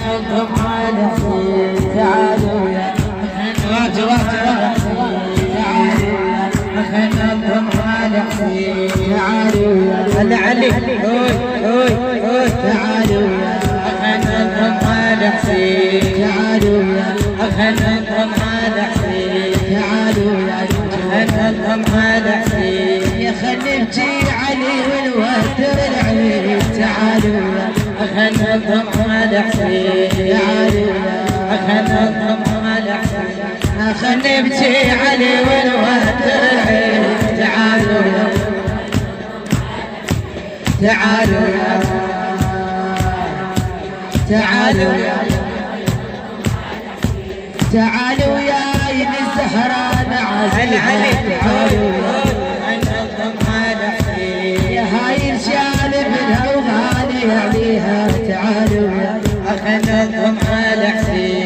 نضم على حسين تعالوا يا نضم على حسين تعالوا يا علي تعالوا يا نضم على حسين تعالوا يا نضم على حسين تعالوا يا نضم على حسين يا خليتي علي والوتر العلي تعالوا يا نضم على حسين تعالوا يا نضم على حسين خليتي علي والوتر العلي تعالوا يا تعالوا يا تعالوا يا تعالوا يا ابن الزهراء علي تعالوا يا هاي الشال بنها وغالي عليها تعالوا يا نضم على حسين